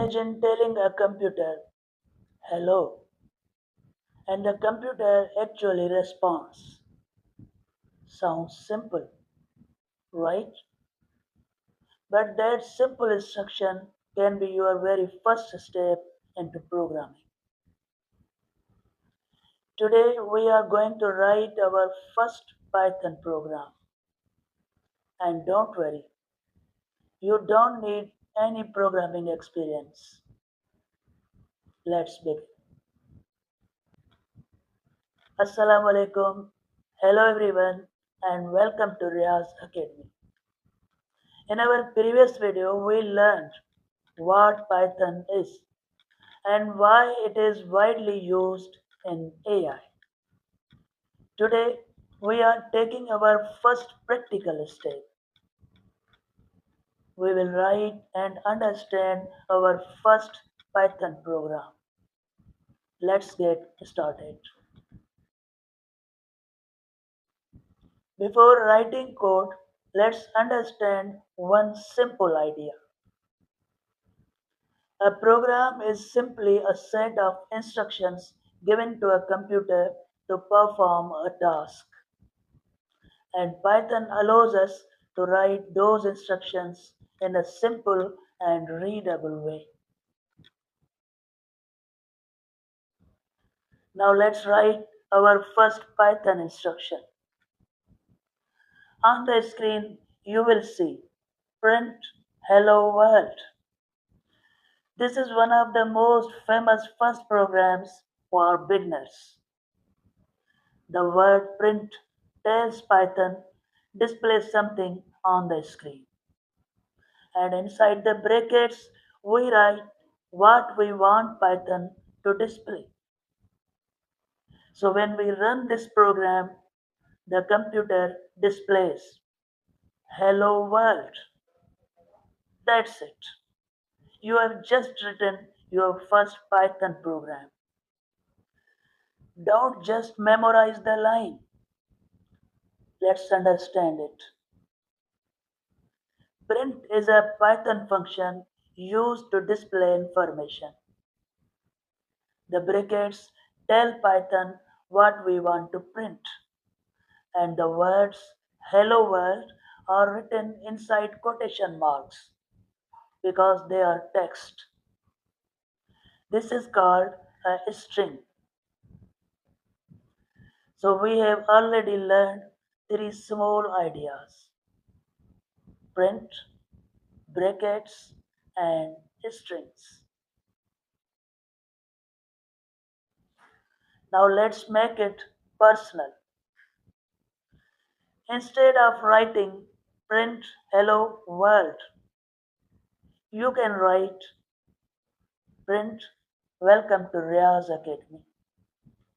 Imagine telling a computer, hello, and the computer actually responds. Sounds simple, right? But that simple instruction can be your very first step into programming. Today we are going to write our first Python program. And don't worry, you don't need any programming experience. Let's begin. Assalamu alaikum. Hello everyone and welcome to Riaz Academy. In our previous video, we learned what Python is and why it is widely used in AI. Today, we are taking our first practical step. We will write and understand our first Python program. Let's get started. Before writing code, let's understand one simple idea. A program is simply a set of instructions given to a computer to perform a task. And Python allows us to write those instructions in a simple and readable way. Now let's write our first Python instruction. On the screen, you will see print hello world. This is one of the most famous first programs for beginners. The word print tells Python display something on the screen. And inside the brackets, we write what we want Python to display. So when we run this program, the computer displays hello world. That's it. You have just written your first Python program. Don't just memorize the line. Let's understand it. Print is a Python function used to display information. The brackets tell Python what we want to print, and the words hello world are written inside quotation marks because they are text. This is called a string. So we have already learned three small ideas: print, brackets, and strings. Now let's make it personal. Instead of writing print hello world, you can write print welcome to Riaz Academy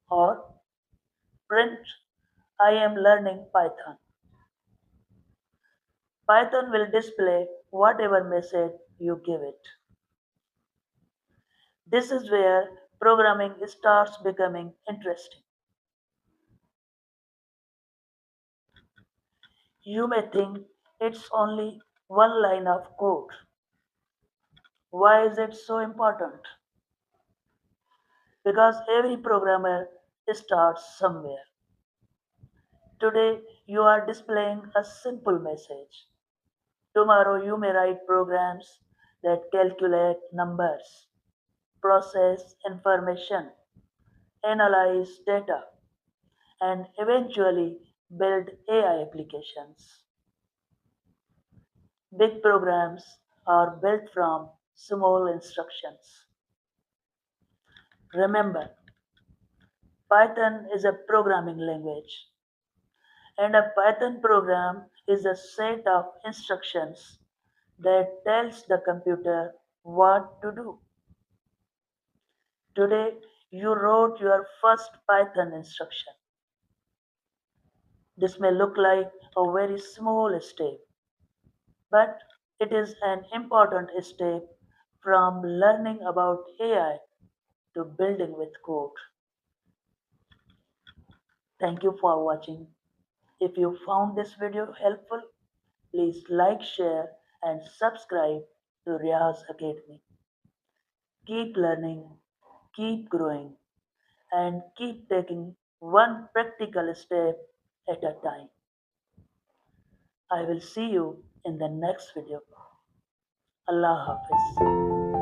or print I am learning Python. Python will display whatever message you give it. This is where programming starts becoming interesting. You may think it's only one line of code. Why is it so important? Because every programmer starts somewhere. Today you are displaying a simple message. Tomorrow you may write programs that calculate numbers, process information, analyze data, and eventually build AI applications. Big programs are built from small instructions. Remember, Python is a programming language, and a Python program is a set of instructions that tells the computer what to do. Today, you wrote your first Python instruction. This may look like a very small step, but it is an important step from learning about AI to building with code. Thank you for watching. If you found this video helpful, please like, share, and subscribe to Riaz Academy. keep learning, keep growing, and keep taking one practical step at a time. I will see you in the next video. Allah Hafiz.